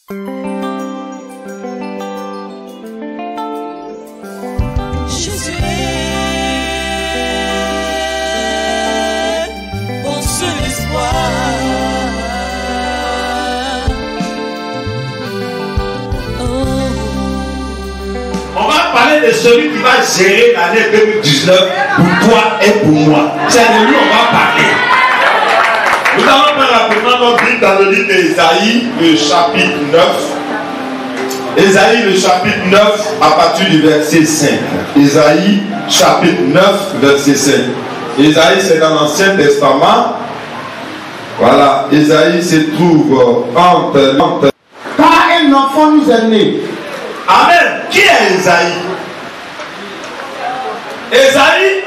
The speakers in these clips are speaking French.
Jésus est mon seul espoir. On va parler de celui qui va gérer l'année 2019 pour toi et pour moi. C'est de lui on va parler. Nous allons prendre rapidement notre Bible dans le livre d'Ésaïe, le chapitre 9. Ésaïe, le chapitre 9, à partir du verset 5. Ésaïe, chapitre 9, verset 5. Ésaïe, c'est dans l'Ancien Testament. Voilà, Ésaïe se trouve entre. Car un enfant nous est né. Amen. Qui est Ésaïe? Ésaïe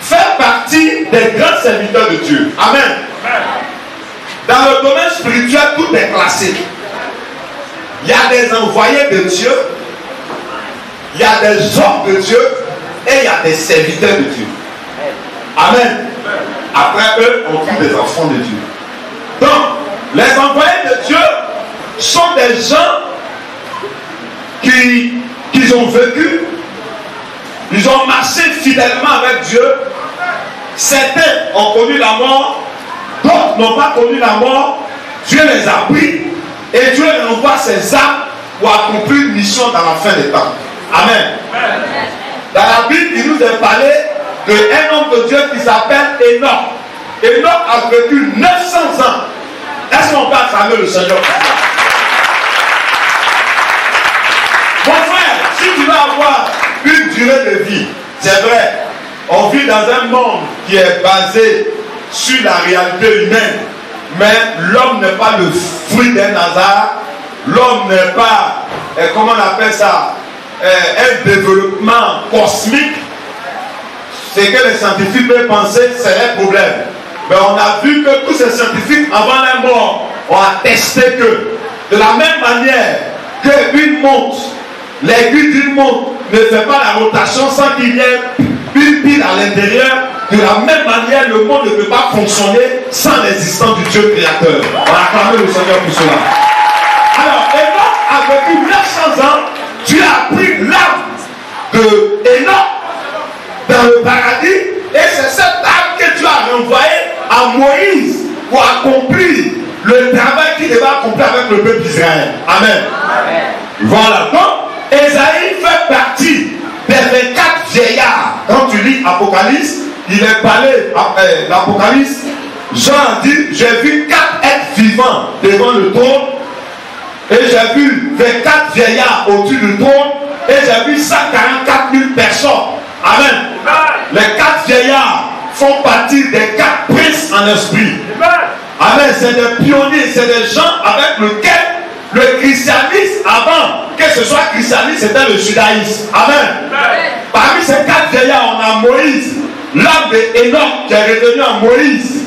fait partie des grands serviteurs de Dieu. Amen. Dans le domaine spirituel, tout est classé. Il y a des envoyés de Dieu, il y a des hommes de Dieu et il y a des serviteurs de Dieu. Amen. Après eux, on trouve des enfants de Dieu. Donc, les envoyés de Dieu sont des gens qui ont vécu, ils ont marché fidèlement avec Dieu. Certains ont connu la mort, d'autres n'ont pas connu la mort. Dieu les a pris et Dieu envoie ses âmes pour accomplir une mission dans la fin des temps. Amen. Dans la Bible, il nous est parlé d'un homme de Dieu qui s'appelle Enoch. Enoch a vécu 900 ans. Est-ce qu'on peut acclamer le Seigneur pour ça? Mon frère, si tu veux avoir une durée de vie, c'est vrai, on vit dans un monde qui est basé sur la réalité humaine, mais l'homme n'est pas le fruit d'un hasard, l'homme n'est pas, comment on appelle ça, un développement cosmique. Ce que les scientifiques peuvent penser, c'est un problème. Mais on a vu que tous ces scientifiques, avant la mort, ont attesté que, de la même manière qu'une montre, l'aiguille d'une montre ne fait pas la rotation sans qu'il y ait une pile à l'intérieur. De la même manière, le monde ne peut pas fonctionner sans l'existence du Dieu créateur. On va acclamer le Seigneur pour cela. Alors, Enoch a vécu 900 ans. Dieu a pris l'âme de Enoch dans le paradis. Et c'est cette âme que Dieu a renvoyée à Moïse pour accomplir le travail qu'il devait accomplir avec le peuple d'Israël. Amen. Amen. Voilà. Donc, Ésaïe fait partie des 24 vieillards. Quand tu lis Apocalypse, il est parlé, l'Apocalypse, Jean a dit, j'ai vu 4 êtres vivants devant le trône, et j'ai vu 24 vieillards au-dessus du trône, et j'ai vu 144 000 personnes. Amen. Les 4 vieillards font partie des 4 princes en esprit. Amen. C'est des pionniers, c'est des gens avec lesquels le christianisme, avant que ce soit christianisme, c'était le judaïsme. Amen. Parmi ces 4 vieillards, on a Moïse, l'âme de Enoch qui est revenu à Moïse,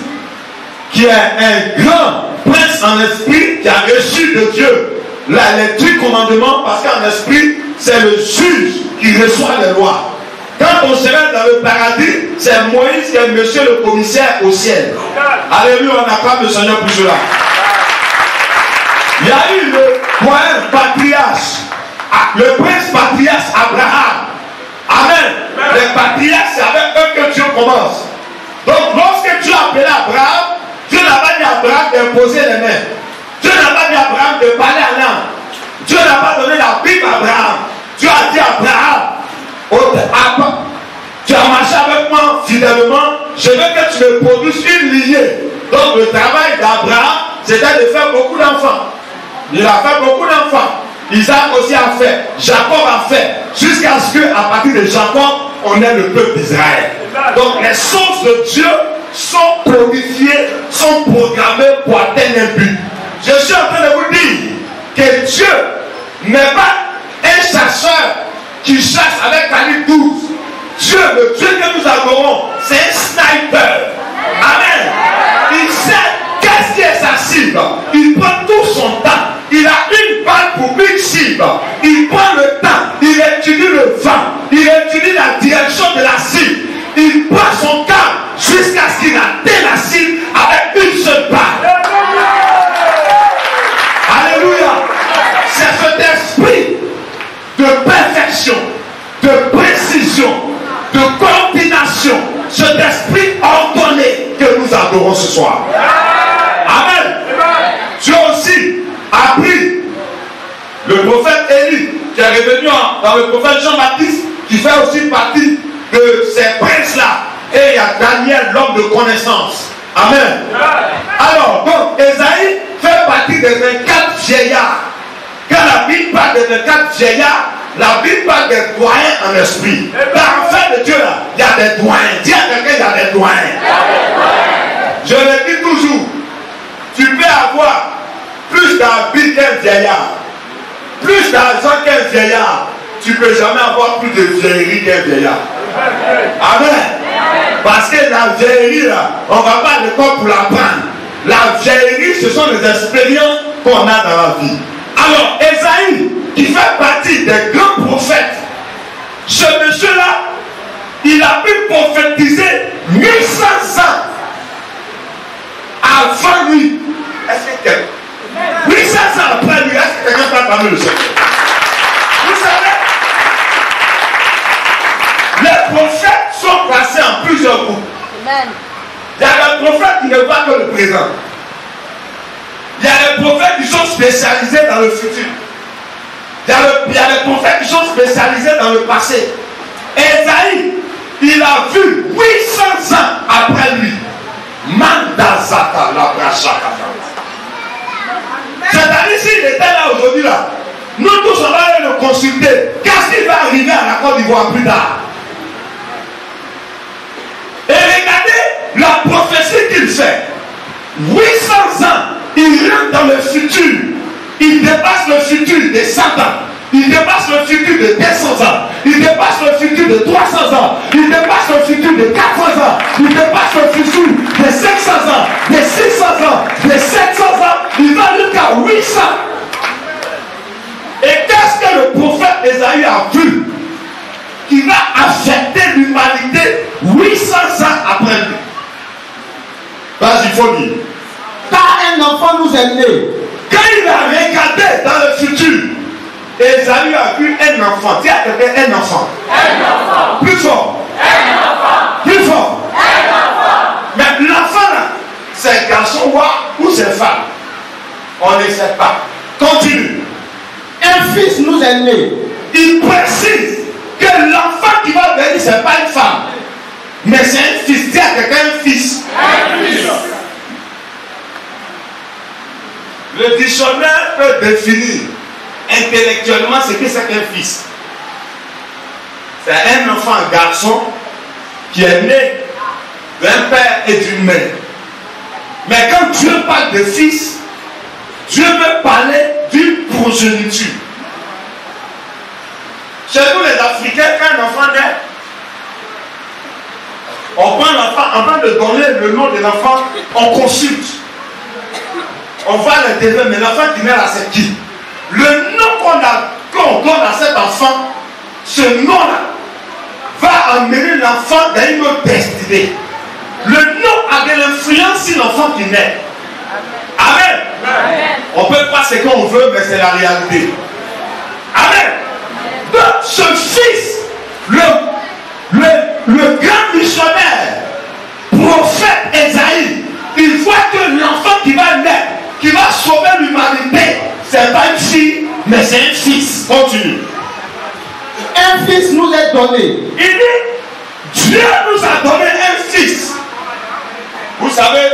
qui est un grand prince en esprit qui a reçu de Dieu les 10 commandements, parce qu'en esprit, c'est le juge qui reçoit les lois. Quand on se met dans le paradis, c'est Moïse qui est monsieur le commissaire au ciel. Alléluia, on acclame le Seigneur pour cela. Il y a eu le point patriarche, le prince patriarche Abraham. Amen. Les patriarches, c'est avec eux que Dieu commence. Donc lorsque Dieu a appelé Abraham, Dieu n'a pas dit à Abraham d'imposer les mains. Dieu n'a pas dit à Abraham de parler en langue. Dieu n'a pas donné la Bible à Abraham. Dieu a dit à Abraham, tu as marché avec moi fidèlement, je veux que tu me produises une lignée. Donc le travail d'Abraham, c'était de faire beaucoup d'enfants. Il a fait beaucoup d'enfants. Isaac aussi a fait. Jacob a fait. Jusqu'à ce qu'à partir de Jacob, on ait le peuple d'Israël. Donc les sources de Dieu sont codifiées, sont programmées pour atteindre un but. Je suis en train de vous dire que Dieu n'est pas un chasseur qui chasse avec calibre 12. Dieu, le Dieu que nous adorons, c'est un sniper. Amen. Il sait qu'est-ce qui est sa cible. Il prend tout son temps. Il a une balle pour une cible. Il prend le temps. Il étudie le vent. Il étudie la direction de la cible. Il prend son temps jusqu'à ce qu'il atteigne la cible avec une seule balle. Alléluia. de coordination, cet esprit ordonné que nous adorons ce soir. Amen. Tu as aussi appris le prophète Élie qui est revenu dans le prophète Jean-Baptiste qui fait aussi partie de ces princes-là. Et il y a Daniel, l'homme de connaissance. Amen. Alors, donc, Ésaïe fait partie des 24 vieillards. Quand la Bible parle des 24 vieillards, la Bible parle des doyens en esprit. Dans l'enfer de Dieu, là, il y a des doyens. Dis à quelqu'un, il y a des doyens. Je le dis toujours, tu peux avoir plus d'habits qu'un vieillard, plus d'argent qu'un vieillard. Tu ne peux jamais avoir plus de vieillerie qu'un vieillard. Amen. Parce que la vieillerie, là, on ne va pas à l'école pour l'apprendre. La vieillerie, ce sont les expériences qu'on a dans la vie. Alors, Ésaïe, qui fait partie des grands prophètes, ce monsieur-là, il a pu prophétiser 1100 ans avant lui. Est-ce que 1100 ans après lui, est-ce que quelqu'un peut parler le secret? Vous savez, les prophètes sont placés en plusieurs groupes. Amen. Il y a des prophètes qui ne voient que le présent. Il y a des prophètes qui sont spécialisés dans le futur. Il y a des prophètes qui sont spécialisés dans le passé. Ésaïe, il a vu 800 ans après lui. Mandazata la brachakata. C'est-à-dire s'il était là aujourd'hui, là, nous tous on va aller le consulter. Qu'est-ce qui va arriver à la Côte d'Ivoire plus tard? Et regardez la prophétie qu'il fait. 800 ans, il rentre dans le futur. Il dépasse le futur de 100 ans. Il dépasse le futur de 200 ans. Il dépasse le futur de 300 ans. Il dépasse le futur de 400 ans. Il dépasse le futur de 500 ans, de 600 ans, de 700 ans. Il va jusqu'à 800. Et qu'est-ce que le prophète Ésaïe a vu? Qui va affecter l'humanité 800 ans après lui. Vas-y, il faut dire. Car un enfant nous est né. Quand il a regardé dans le futur, Ésaïe a vu un enfant. Dis à quelqu'un, un enfant. Un enfant. Plus fort. Un enfant. Plus fort. Un enfant. Mais l'enfant là, c'est garçon ou c'est femme? On ne sait pas. Continue. Un fils nous est né. Il précise que l'enfant qui va venir, ce n'est pas une femme. Mais c'est un fils. Dis à quelqu'un un fils. Un fils. Le dictionnaire peut définir intellectuellement ce que c'est qu'un fils. C'est un enfant, un garçon qui est né d'un père et d'une mère. Mais quand Dieu parle de fils, Dieu veut parler d'une progéniture. Chez nous les Africains, quand un enfant naît, on prend l'enfant, avant de donner le nom de l'enfant, on consulte. On va à l'intérieur, mais l'enfant qui naît là, c'est qui? Le nom qu'on donne à cet enfant, ce nom-là, va amener l'enfant dans une autre destinée. Le nom a de l'influence sur l'enfant qui naît. Amen. Amen. On peut pas ce qu'on veut, mais c'est la réalité. Amen. Donc, ce fils, le grand missionnaire, prophète Ésaïe, il voit que l'enfant qui va naître, qui va sauver l'humanité, c'est pas une fille, mais c'est un fils. Continue. Un fils nous est donné. Il dit, Dieu nous a donné un fils. Vous savez,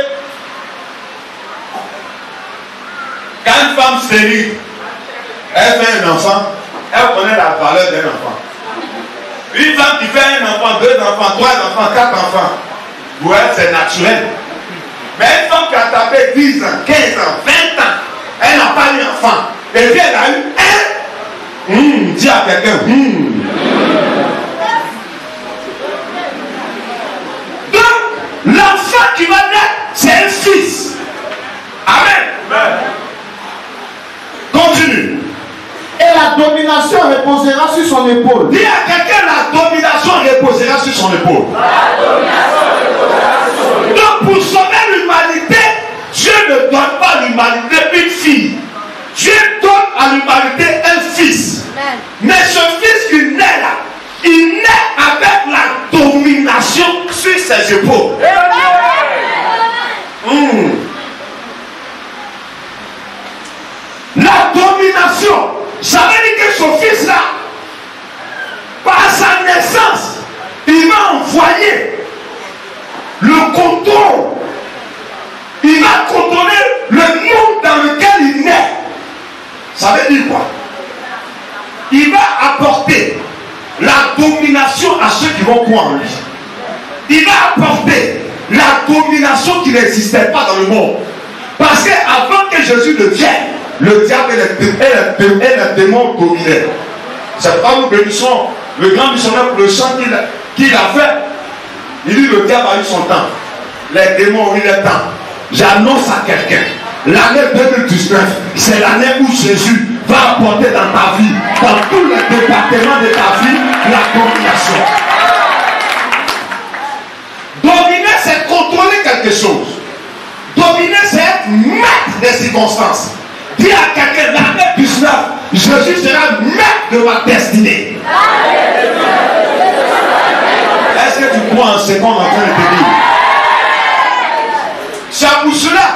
quand une femme stérile, elle fait un enfant, elle connaît la valeur d'un enfant. Une femme qui fait un enfant, 2 enfants, 3 enfants, 4 enfants, pour elle c'est naturel. Mais une femme qui a tapé 10 ans, 15 ans, 20 ans, elle n'a pas eu enfant. Et puis elle a eu un. Dis à quelqu'un. Donc, l'enfant qui va naître, c'est un fils. Amen. Amen. Continue. Et la domination reposera sur son épaule. Dis à quelqu'un, la domination reposera sur son épaule. La domination reposera sur son épaule. Donc pour sauver l'humanité, Dieu ne donne pas à l'humanité une fille. Dieu donne à l'humanité un fils. Amen. Mais ce fils qui naît là, il naît avec la domination, ça veut dire que son fils là, par sa naissance, il va envoyer le contrôle. Il va contrôler le monde dans lequel il naît. Ça veut dire quoi? Il va apporter la domination à ceux qui vont croire en lui. Il va apporter la domination qui n'existait pas dans le monde. Parce qu'avant que Jésus ne vienne, le diable et les démons dominaient. C'est pourquoi nous bénissons le grand missionnaire pour le chant qu'il a fait. Il dit le diable a eu son temps. Les démons ont eu leur temps. J'annonce à quelqu'un, l'année 2019, c'est l'année où Jésus va apporter dans ta vie, dans tous les départements de ta vie, la domination. Dominer, c'est contrôler quelque chose. Dominer, c'est être maître des circonstances. Dis à quelqu'un, l'année 19, Jésus sera maître de ma destinée. Est-ce que tu crois en ce qu'on est en train de te dire? C'est pour cela,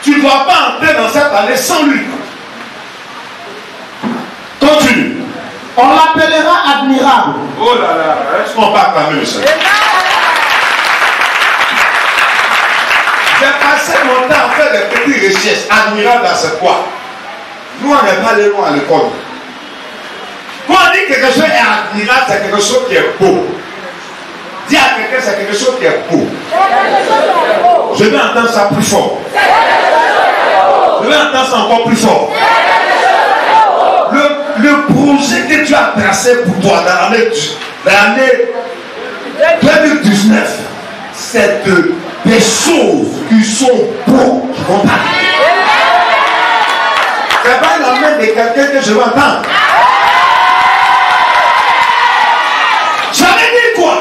tu ne dois pas entrer dans cette année sans lui. Continue. On l'appellera admirable. Oh là là, est-ce qu'on va acclamer le Seigneur? J'ai passé mon temps à faire des petites recherches. Admirable, c'est quoi? Nous, on n'est pas allé loin à l'école. Quand on dit quelque chose est admirable, c'est quelque chose qui est beau. Dis à quelqu'un, c'est quelque chose qui est beau. Je vais entendre ça plus fort. Je vais entendre ça encore plus fort. Le projet que tu as tracé pour toi dans l'année 2019, c'est des choses qui sont beaux qui vont t'arriver. C'est pas la main de quelqu'un que je vais entendre. Ça veut dire quoi?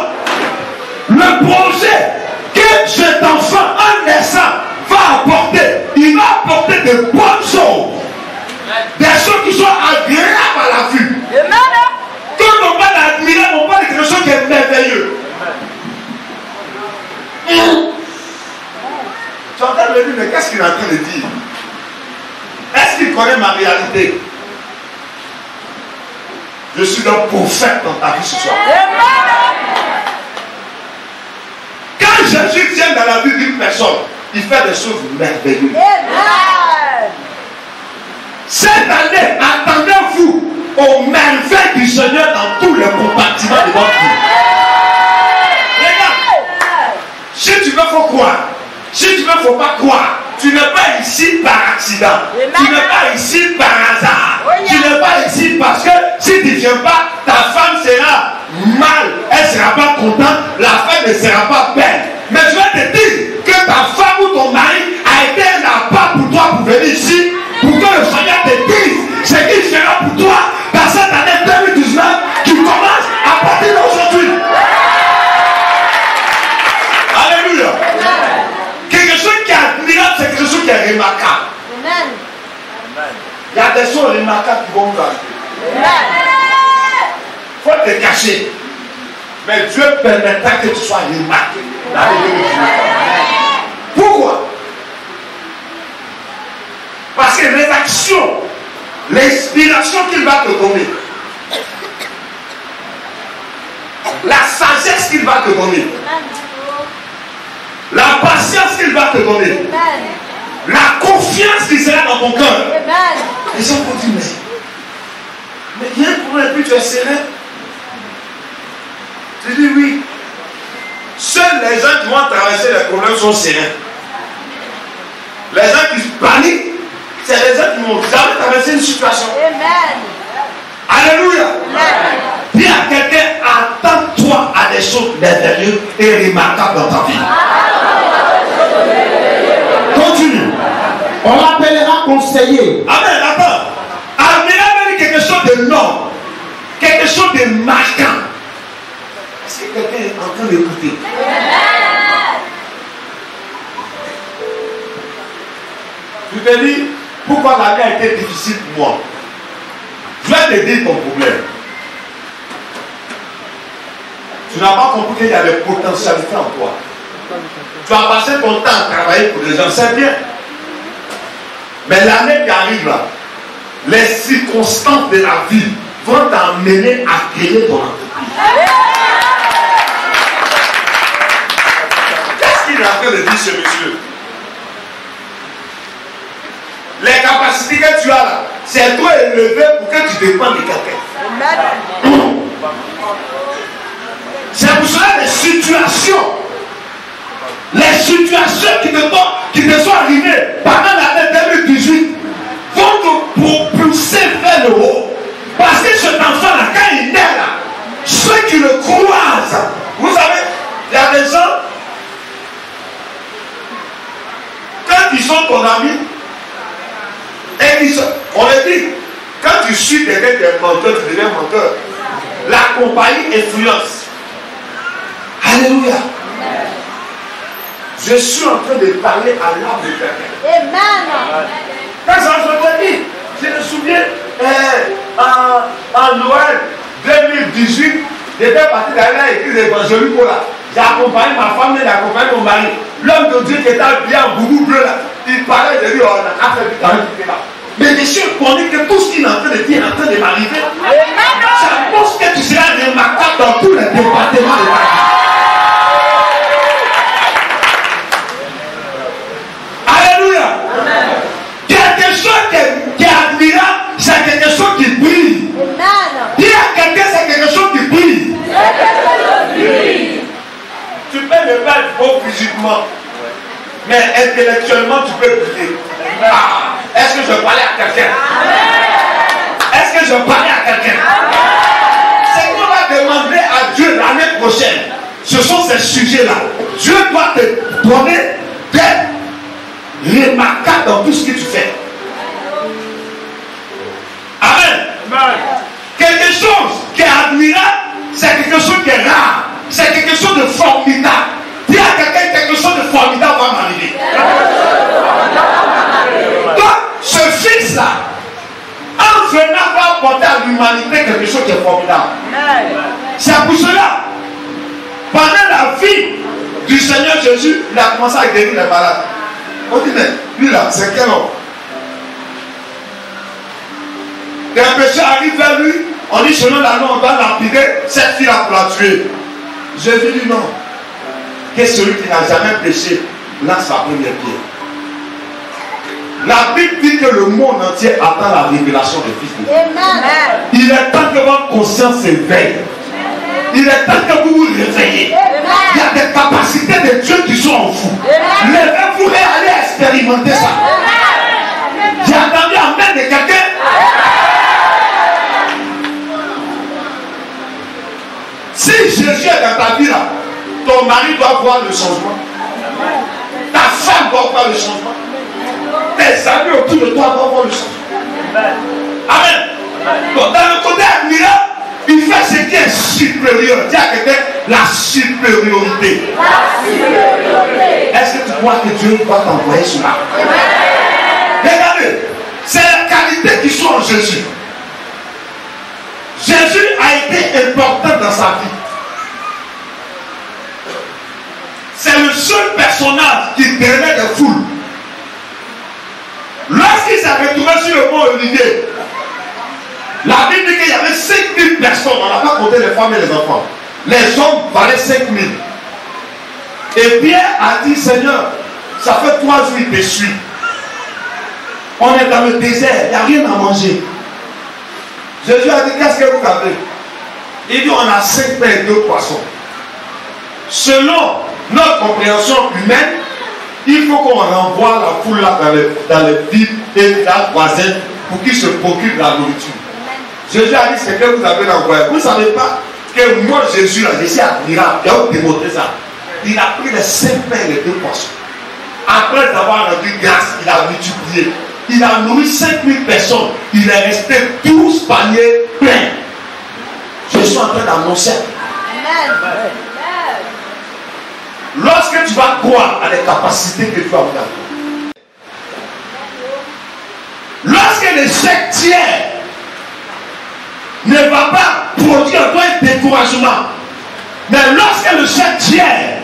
Le projet que cet enfant en naissant va apporter, il va apporter de bonnes choses. Des choses qui sont agréables à la vue. Quand on parle d'admirable, on parle de quelque chose qui est merveilleux. Tu es en train de me dire, mais qu'est-ce qu'il est en train de dire? Est-ce qu'il connaît ma réalité? Je suis un prophète dans ta vie ce soir. Quand Jésus vient dans la vie d'une personne, il fait des choses merveilleuses. Cette année, attendez-vous aux merveilles du Seigneur dans tous les compartiments de votre vie. Regarde, si tu veux, faut croire. Si tu veux, faut pas croire. Tu n'es pas ici par accident. Tu n'es pas ici par hasard. Tu n'es pas ici parce que si tu ne viens pas, ta femme sera mal. Elle ne sera pas contente. La femme ne sera pas belle. Mais je vais te dire que ta femme ou ton mari a été un appât pour toi pour venir ici, pour que le Seigneur te dise ce qu'il fera pour toi dans cette année 2019 qui commence à partir d'aujourd'hui. Alléluia. Quelque chose qui est admirable, c'est quelque chose qui est remarquable. Il y a des choses remarquables qui vont nous arriver. Il faut te cacher. Mais Dieu permettra que tu sois remarqué. Pourquoi? Parce que les actions, l'inspiration qu'il va te donner, la sagesse qu'il va te donner, la patience qu'il va te donner, la confiance qui sera dans ton cœur. Les gens vont dire, mais il y a un problème, puis tu es serein. Tu dis oui. Seuls les gens qui vont traverser les problèmes sont sereins. Les gens qui paniquent, c'est les gens qui n'ont jamais traversé une situation. Alléluia. Dis à quelqu'un, attends-toi à des choses merveilleuses et remarquables dans ta vie. Continue. On l'appellera conseiller. Amen, attends. Admirable est quelque chose de noble, quelque chose de marquant. Est-ce que quelqu'un est en train d'écouter? Tu te dis, pourquoi la vie a été difficile pour moi? Je vais te dire ton problème. Tu n'as pas compris qu'il y a des potentialités en toi. Tu as passé ton temps à travailler pour les gens, c'est bien. Mais l'année qui arrive là, les circonstances de la vie vont t'amener à créer ton entreprise. Qu'est-ce qu'il est en train de dire ce monsieur? Les capacités que tu as là, c'est toi élevé pour que tu dépendes de quelqu'un. C'est pour cela les situations qui te sont arrivées pendant l'année 2018 vont te propulser vers le haut. Parce que cet enfant-là, quand il naît là, ceux qui le croisent, vous savez, il y a des gens, quand ils sont ton ami, et on le dit, quand tu suis quelqu'un qui est menteur, tu deviens menteur. La compagnie influence. Alléluia. Je suis en train de parler à l'âme de quelqu'un. Amen. Quand ça se dit, je me souviens, en Noël 2018, j'étais parti d'aller à l'église évangélique là. J'ai accompagné ma femme, j'ai accompagné mon mari. L'homme de Dieu qui était habillé en boubou bleu là, il parlait de lui, on a fait du carré qui était là. Mais je suis connu que tout ce qu'il est en train de dire est en train de m'arriver. Je pense que tu seras remarquable dans tous les départements de ta vie. Alléluia. Quelque chose qui est admirable, c'est quelque chose qui brille. Dis à quelqu'un, c'est quelque chose qui brille. Tu peux ne pas être beau physiquement, mais intellectuellement tu peux briller. Ah, est-ce que je parlais à quelqu'un? Est-ce que je parlais à quelqu'un? C'est qu'on va demander à Dieu l'année prochaine. Ce sont ces sujets-là. Dieu doit te donner d'être remarquable dans tout ce que tu fais. Amen. Quelque chose qui est admirable, c'est quelque chose qui est rare. C'est quelque chose de formidable. Dis à quelqu'un, quelque chose de formidable va m'arriver. Donc, ce fils-là, en venant, va apporter à l'humanité quelque chose qui est formidable. C'est pour cela, pendant la vie du Seigneur Jésus, il a commencé à guérir les malades. On dit, mais lui là, c'est quel homme? Des pécheurs arrivent vers lui, on dit, selon la loi, on doit lapider cette fille-là pour la tuer. Jésus dit non. Que celui qui n'a jamais péché lance sa première pierre. La Bible dit que le monde entier attend la révélation du Fils de Dieu. Il est temps que votre conscience s'éveille. Il est temps que vous vous réveillez. Il y a des capacités de Dieu qui sont en vous. Levez-vous et allez expérimenter ça. J'ai entendu amen de quelqu'un. Si Jésus est dans ta vie là, ton mari doit voir le changement. Ta femme doit voir le changement. Tes amis autour de toi doivent voir le changement. Amen. Donc, dans le côté admirable, il fait ce qui est supérieur. Dis à quelqu'un la supériorité. Est-ce que tu crois que Dieu va t'envoyer cela? Regardez, c'est la qualité qui sont en Jésus. Jésus a été important dans sa vie. C'est le seul personnage qui drainait des foules. Lorsqu'il s'est retrouvé sur le mont Olivier, la Bible dit qu'il y avait 5000 personnes. On n'a pas compté les femmes et les enfants. Les hommes valaient 5000. Et Pierre a dit, Seigneur, ça fait 3 jours qu'il te suit. On est dans le désert, il n'y a rien à manger. Jésus a dit, qu'est-ce que vous avez? Il dit, on a 5 pains et 2 poissons. Selon notre compréhension humaine, il faut qu'on renvoie la foule là dans les villes et les villages voisins pour qu'ils se procurent de la nourriture. Jésus a dit, c'est que vous avez renvoyé. Vous ne savez pas que moi, Jésus, là, je suis admirable. Il a démontré ça. Il a pris les 5 pains et les 2 poissons. Après avoir rendu grâce, il a multiplié. Il a nourri 5000 personnes. Il est resté 12 paniers pleins. Je suis en train d'annoncer. Lorsque tu vas croire à les capacités que tu as dans toi, lorsque le chèque tiers ne va pas produire en toi un découragement, mais lorsque le chèque tiers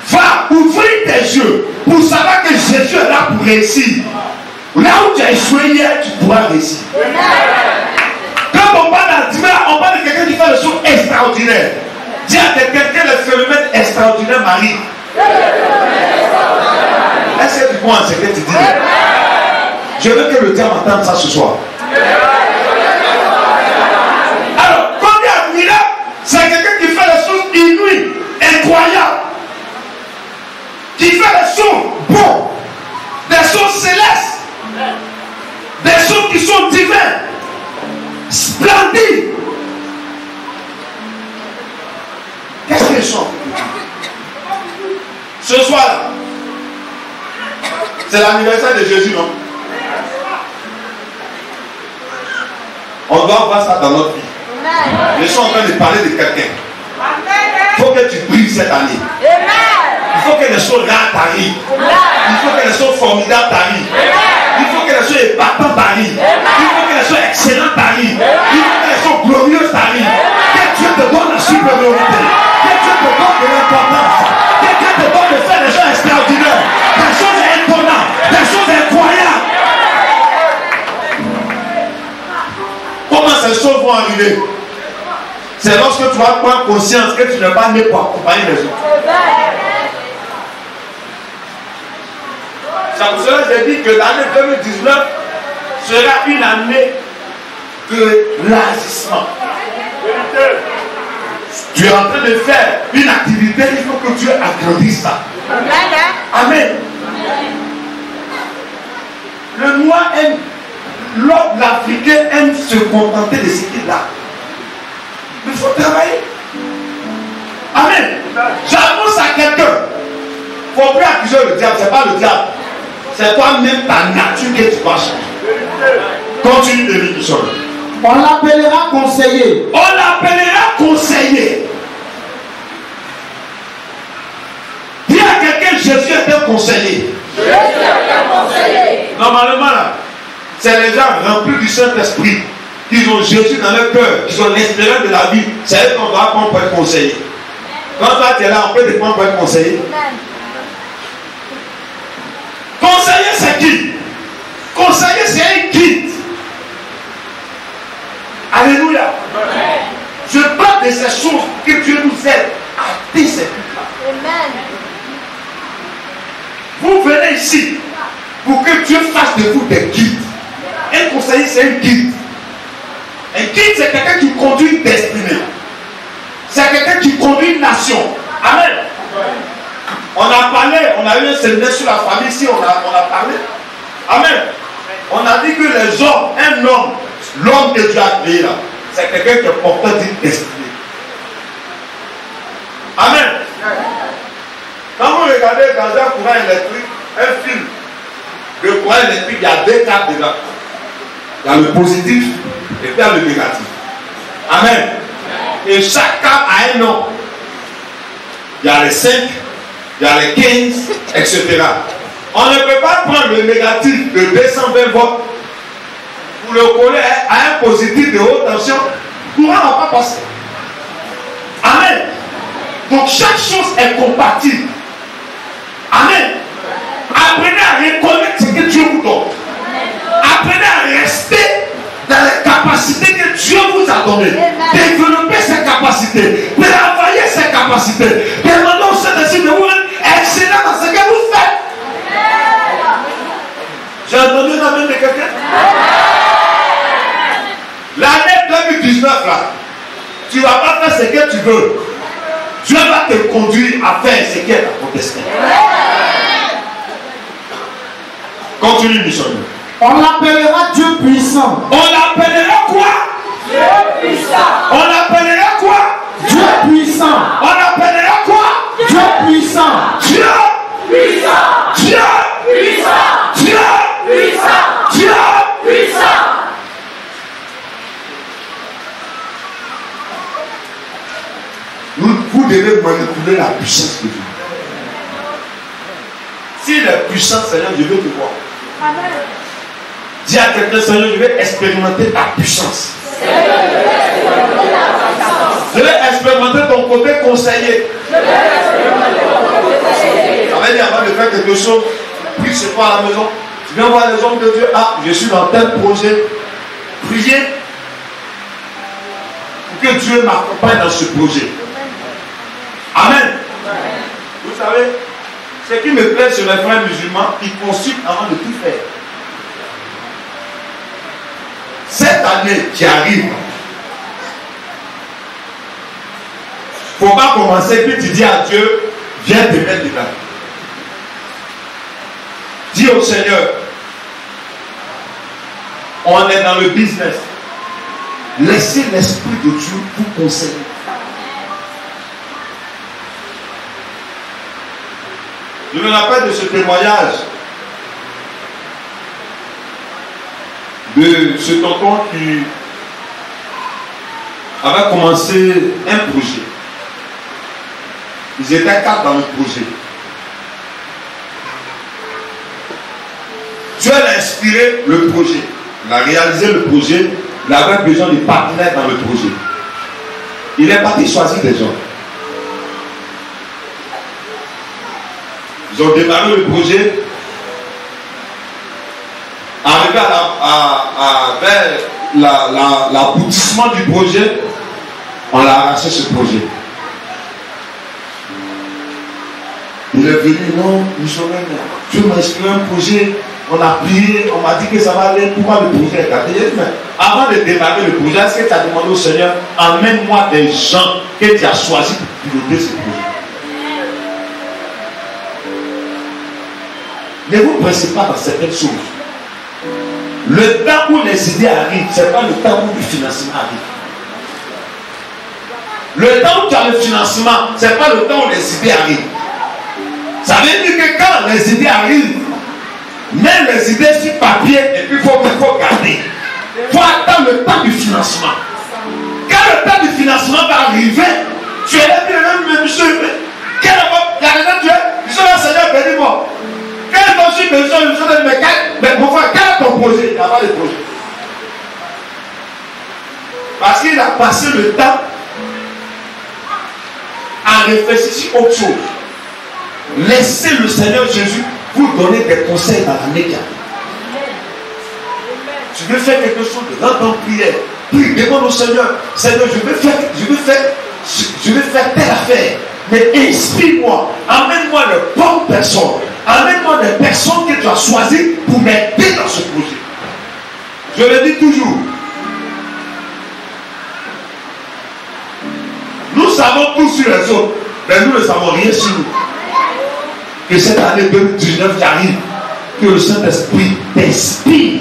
va ouvrir tes yeux pour savoir que Jésus est là pour réussir, Là où tu as échoué hier, tu pourras réussir. Quand on parle d'altimère, on parle de quelqu'un qui fait des choses extraordinaires. Dis à quelqu'un que le phénomène extraordinaire m'arrive. Est-ce que tu crois en ce que tu dis? Je veux que le diable entende ça ce soir. Alors, quand il est admirable, c'est quelqu'un qui fait des choses inouïes, incroyables, qui fait des choses bonnes, des choses célestes, des choses qui sont divines, splendides. Qu'est-ce qu'ils sont? Ce soir-là, c'est l'anniversaire de Jésus, non? On doit voir ça dans notre vie. Je suis en train de parler de quelqu'un. Il faut que tu brilles cette année. Il faut que les choses rares t'arrivent. Il faut que les choses formidables t'arrivent. Il faut que les choses épatantes t'arrivent. Il faut que les choses excellentes t'arrivent. Il faut que les choses glorieuses t'arrivent. Que Dieu te donne la supériorité. Que Dieu te donne de l'importance. Que Dieu te donne de faire des choses extraordinaires. Des choses étonnantes. Des choses incroyables. Comment ces choses vont arriver? C'est lorsque tu vas prendre conscience que tu n'es pas né pour accompagner les autres. C'est pour cela que j'ai dit que l'année 2019 sera une année de l'élargissement. Tu es en train de faire une activité, il faut que Dieu agrandisse ça. Amen. Le noir aime, l'homme l'Africain aime se contenter de ce qu'il a. Il faut travailler. Amen. J'annonce à quelqu'un. Il ne faut plus accuser le diable. Ce n'est pas le diable. C'est toi-même ta nature que tu vas changer. Continue de l'émission. On l'appellera conseiller. On l'appellera conseiller. Dis à quelqu'un, Jésus est un conseiller. Jésus est un conseiller. Normalement, là, c'est les gens remplis du Saint-Esprit. Ils ont Jésus dans leur cœur, ils ont l'espérance de la vie. C'est eux qu'on doit prendre pour être conseiller. Quand toi tu es là, on peut te prendre pour être conseiller. Conseiller, c'est qui? Conseiller, c'est un guide. Alléluia. Je parle de ces choses que Dieu nous aide à atteindre ces buts-là. Vous venez ici pour que Dieu fasse de vous des guides. Un conseiller, c'est un guide. Un guide, c'est quelqu'un qui conduit une destinée. C'est quelqu'un qui conduit une nation. Amen. On a parlé, on a eu un séminaire sur la famille ici, on a parlé. Amen. On a dit que les hommes, un homme, l'homme que Dieu a créé là, c'est quelqu'un qui est porteur d'une destinée. Amen. Quand vous regardez dans un courant électrique, un film, le courant électrique, il y a deux câbles dedans. Il y a le positif et puis il y a le négatif. Amen. Et chaque câble a un nom. Il y a les 5, il y a les 15, etc. On ne peut pas prendre le négatif de 220 volts pour le coller à un positif de haute tension. Le courant ne va pas passer. Amen. Donc chaque chose est compatible. Amen. Apprenez à reconnaître ce que Dieu vous donne. Apprenez à rester dans les capacités que Dieu vous a données. Développer ses capacités. Travailler ses capacités. Demandez au Saint-Esprit de vous être excellent dans ce que vous faites. J'ai entendu la main de quelqu'un. L'année 2019 là, tu ne vas pas faire ce que tu veux. Dieu va te conduire à faire ce qui est à ton destin. Continue, missionnaire. On l'appellera Dieu puissant. On l'appellera quoi? Dieu puissant. On l'appellera quoi? Dieu puissant. On l'appellera quoi? Dieu puissant. Dieu Puissant. Dieu Puissant. Dieu Puissant. Dieu Puissant. Vous devez manipuler la puissance de Dieu. S'il est puissant, Seigneur, je veux te voir. Amen. Dis à quelqu'un, Seigneur, je vais expérimenter ta puissance. Je vais expérimenter ton côté conseiller. Ça veut dire avant de faire quelque chose, puis c'est pas à la maison, tu Tu viens voir les hommes de Dieu. Ah, je suis dans tel projet. Priez pour que Dieu m'accompagne dans ce projet. Amen. Vous savez, ce qui me plaît sur les frères musulmans, ils consultent avant de tout faire. Cette année qui arrive, il ne faut pas commencer puis tu dis à Dieu, viens te mettre dedans. Dis au Seigneur, on est dans le business. Laissez l'Esprit de Dieu vous conseiller. Je me rappelle de ce témoignage de ce tonton qui avait commencé un projet. Ils étaient 4 dans le projet. Dieu a inspiré le projet. Il a réalisé le projet. Il avait besoin de partenaires dans le projet. Il est parti choisir des gens. Ils ont démarré le projet. Arrivé vers l'aboutissement du projet, on a arraché ce projet. Il est venu, non, Dieu m'a inspiré un projet, on a prié, on m'a dit que ça va aller, pourquoi le projet est gâté? Mais avant de démarrer le projet, est-ce que tu as demandé au Seigneur, emmène-moi des gens que tu as choisis pour piloter ce projet? Ne vous pressez pas dans certaines choses. Le temps où les idées arrivent, ce n'est pas le temps où le financement arrive. Le temps où tu as le financement, ce n'est pas le temps où les idées arrivent. Ça veut dire que quand les idées arrivent, mets les idées sur papier et puis il faut garder. Il faut attendre le temps du financement. Quand le temps du financement va arriver, tu es là, mais monsieur, quel est votre Dieu? Je suis là, Seigneur, bénis-moi. Quand je suis besoin, je me dis, mais mon frère, quel est ton projet? Il n'y a pas de projet. Parce qu'il a passé le temps à réfléchir sur autre chose. Laissez le Seigneur Jésus vous donner des conseils dans l'année qui arrive. Tu veux faire quelque chose, rentre en prière. Prie, demande au Seigneur, Seigneur, je veux faire telle affaire. Mais inspire-moi, amène-moi de bonnes personnes. Amène-moi des personnes que tu as choisies pour m'aider dans ce projet. Je le dis toujours. Nous savons tout sur les autres, mais nous ne savons rien sur nous. Que cette année 2019 qui arrive, que le Saint-Esprit t'inspire,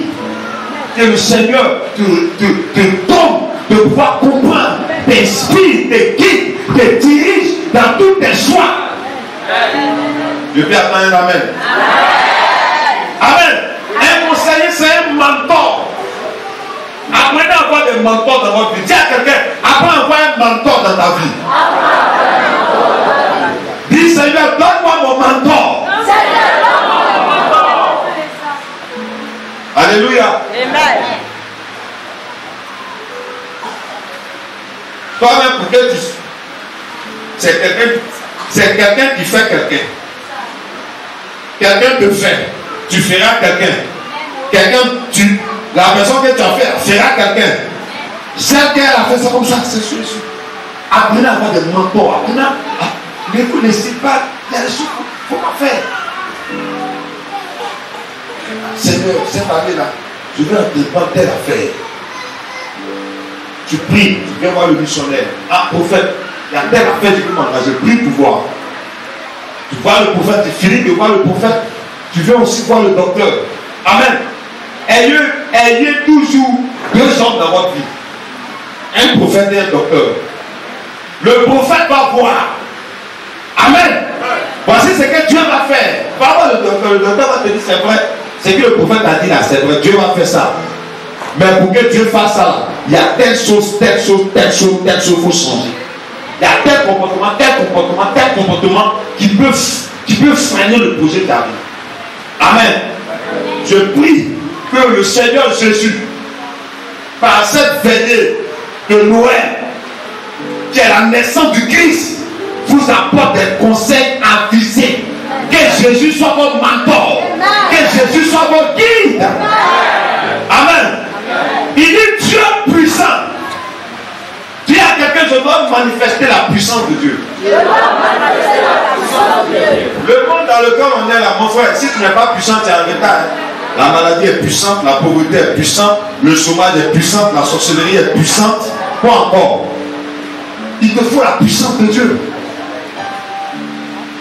que le Seigneur te donne de pouvoir comprendre, t'inspire, te guide, te dirige dans tous tes choix. Je peux attendre un amen. Amen. Un conseiller, c'est un mentor. Apprenez à avoir des mentors dans votre vie. Dis à quelqu'un, apprends à avoir un mentor dans ta vie. Dis Seigneur, donne-moi mon mentor. Alléluia. Amen. Toi-même, pour que tu... C'est quelqu'un qui fait quelqu'un. Quelqu'un te fait. Tu feras quelqu'un. La personne que tu as fait fera quelqu'un. Celle qu'elle a fait ça comme ça, c'est sûr. Apprenez à avoir des mentors. Apprenez à... Ne vous laissez pas. Il y a des choses qu'il ne faut pas faire. Seigneur, cette année-là, je veux entreprendre telle affaire. Tu pries, tu viens voir le missionnaire. Ah, prophète, il y a telle affaire, je peux m'engager. Prie pour voir. Tu vois le prophète, tu finis de voir le prophète. Tu viens aussi voir le docteur. Amen. Ayez toujours 2 hommes dans votre vie. Un prophète et un docteur. Le prophète va voir. Amen. Voici ce que Dieu va faire. Va voir le docteur. Le docteur va te dire c'est vrai. Ce que le prophète a dit là, c'est vrai. Dieu va faire ça. Mais pour que Dieu fasse ça, il y a telle chose, telle chose, telle chose, telle chose, il faut changer. Il y a tel comportement qui peut freiner le projet qui arrive. Amen. Je prie que le Seigneur Jésus, par cette veillée de Noël, qui est la naissance du Christ, vous apporte des conseils avisés. Que Jésus soit votre mentor. Que Jésus soit mon guide. Amen. Il dit Dieu puissant. Dis à quelqu'un, je dois manifester la puissance de Dieu. Le monde dans lequel on est là, mon frère, si tu n'es pas puissant, tu es en retard. La maladie est puissante, la pauvreté est puissante, le chômage est puissant, la sorcellerie est puissante. Quoi encore? Il te faut la puissance de Dieu.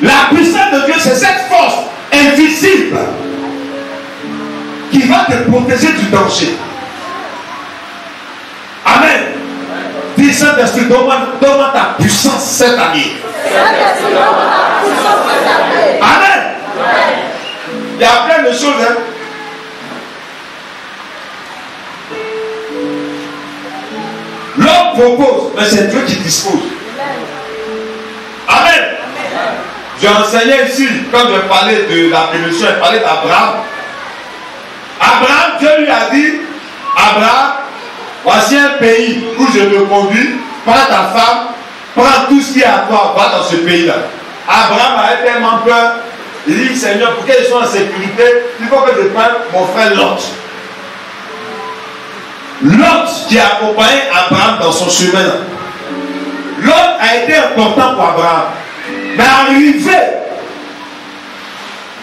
La puissance de Dieu, c'est cette force invisible qui va te protéger du danger. Amen. Dis Saint-Esprit, donne-moi ta puissance cette année. Amen. Il y a plein de choses. Hein? L'homme propose, mais c'est Dieu qui dispose. Amen. J'ai enseigné ici, quand je parlais de la bénédiction, je parlais d'Abraham. Abraham, Dieu lui a dit, Abraham, voici un pays où je te conduis, prends ta femme, prends tout ce qui est à toi, va dans ce pays-là. Abraham avait tellement peur, il dit, Seigneur, pour qu'ils soient en sécurité, il faut que je prenne mon frère Lot. Lot qui a accompagné Abraham dans son chemin. Lot a été important pour Abraham. Mais arrivé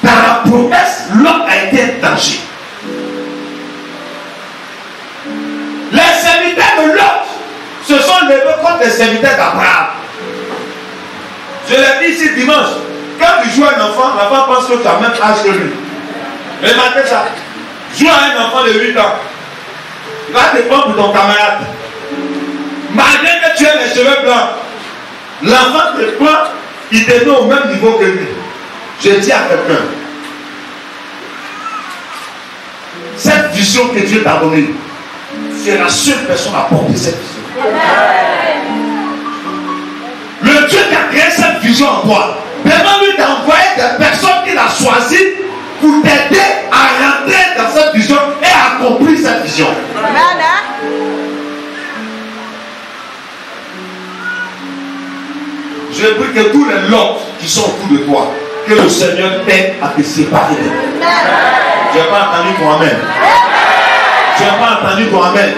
dans la promesse, Lot a été un danger. Les serviteurs de Lot se sont levés contre les serviteurs d'Abraham. Je l'ai dit ici dimanche. Quand tu joues à un enfant, l'enfant pense que tu as le même âge que lui. Remarquez ça. Joue à un enfant de 8 ans. Il va te prendre pour ton camarade. Malgré que tu aies les cheveux blancs, l'enfant te prend, il te met au même niveau que lui. Je dis à quelqu'un, cette vision que Dieu t'a donnée, tu es la seule personne à porter cette vision. Le Dieu qui a créé cette vision en toi, demande-lui d'envoyer des personnes qu'il a choisies pour t'aider à rentrer dans cette vision et à accomplir cette vision. Je prie que tous les lots qui sont autour de toi, que le Seigneur t'aide à te séparer d'eux. Tu n'as pas entendu ton amen. Tu n'as pas entendu ton amen.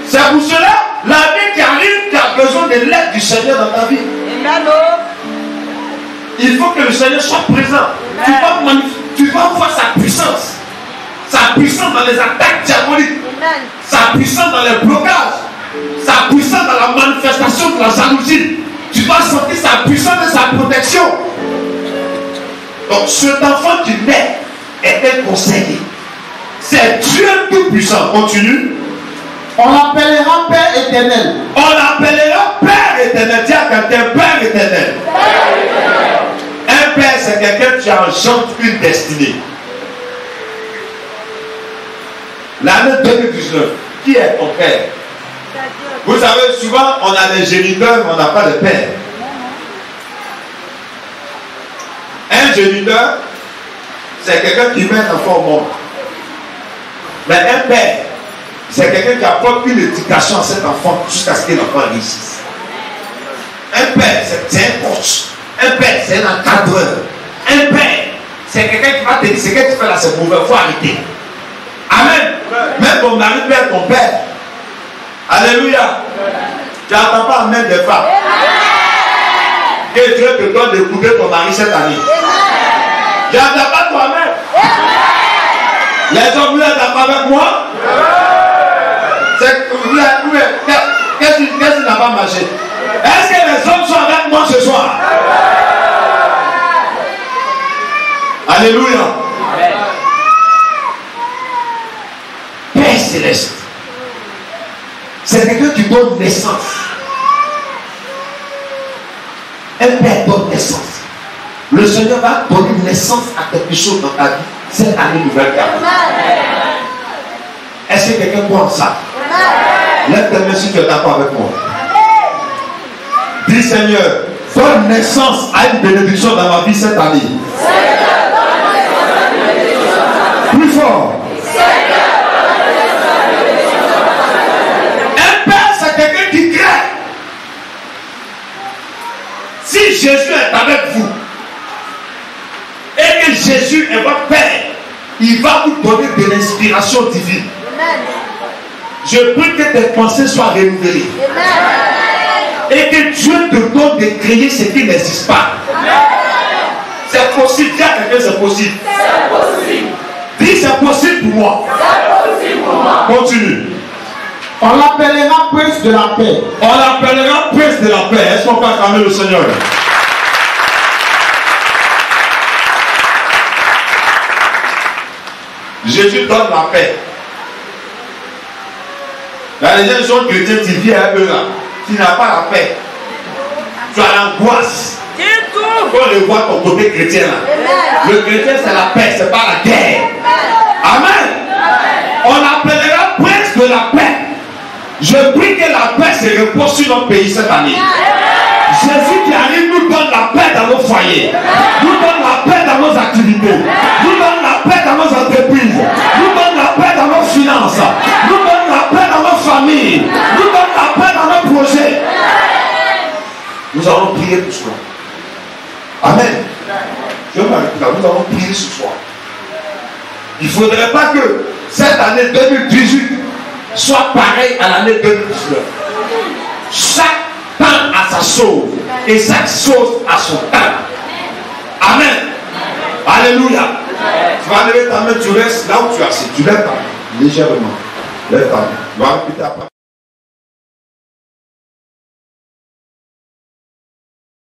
C'est pour cela, l'année qui arrive, tu as besoin de l'aide du Seigneur dans ta vie. Il faut que le Seigneur soit présent. Tu vas voir sa puissance. Sa puissance dans les attaques diaboliques. Sa puissance dans les blocages. Sa puissance dans la manifestation de la jalousie. Tu vas sentir sa puissance et sa protection. Donc cet enfant qui naît est un conseiller. C'est Dieu tout puissant. Continue. On l'appellera Père éternel. On l'appellera Père éternel. Dis à quelqu'un Père éternel. Un père, c'est quelqu'un qui engendre une destinée. L'année 2019, qui est ton père? Vous savez, souvent, on a des géniteurs, mais on n'a pas de père. Un géniteur, c'est quelqu'un qui met un enfant au monde. Mais un père, c'est quelqu'un qui apporte une éducation à cet enfant jusqu'à ce que l'enfant réussisse. Un père, c'est un coach. Un père, c'est un encadreur. Un père, c'est quelqu'un qui va te dire ce que tu fais là, c'est mauvais, il faut arrêter. Amen. Même ton mari peut être ton père. Alléluia. Tu n'entends pas amen des femmes. Que Dieu te donne d'écouter ton mari cette année. Tu n'entends pas toi-même. Les hommes, vous n'êtes pas avec moi. Qu'est-ce qui n'a pas marché? Est-ce que les hommes sont avec moi ce soir? Alléluia. Père céleste, c'est quelqu'un qui donne naissance. Un père donne naissance. Le Seigneur va donner naissance à quelque chose dans ta vie cette année nouvelle. Est-ce que quelqu'un croit en ça? Lève tes mains si tu es d'accord avec moi. Dis Seigneur, donne naissance à une bénédiction dans ma vie cette année. Plus fort. Un père, c'est quelqu'un qui crée. Si Jésus est avec vous et que Jésus est votre Père. Il va vous donner de l'inspiration divine. Je prie que tes pensées soient renouvelées. Et que Dieu te donne de créer ce qui n'existe pas. C'est possible. Dis à quelqu'un, c'est possible. Dis, c'est possible pour moi. Continue. On l'appellera prince de la paix. On l'appellera prince de la paix. Est-ce qu'on peut acclamer le Seigneur? Jésus donne la paix. Là, les gens sont chrétiens, tu vis à eux là. Tu n'as pas la paix. Tu as l'angoisse. On le voit ton côté chrétien là. Le chrétien, c'est la paix, c'est pas la guerre. Amen. On l'appellera prince de la paix. Je prie que la paix se repose sur notre pays cette année. Jésus qui arrive nous donne la paix dans nos foyers, nous donne la paix dans nos activités, nous donne la paix dans nos entreprises, nous donne la paix dans nos finances, nous donne la paix dans nos familles, nous donne la paix dans nos projets. Nous allons prier pour cela. Amen. Je vais m'arrêter là. Nous allons prier ce soir. Il ne faudrait pas que cette année 2018 soit pareille à l'année 2019. Chaque temps a sa chose et chaque chose a son temps. Amen. Alléluia. Tu vas lever ta main, tu restes là où tu es assis. Tu lèves ta main légèrement. Lève ta main. Tu vas répéter après.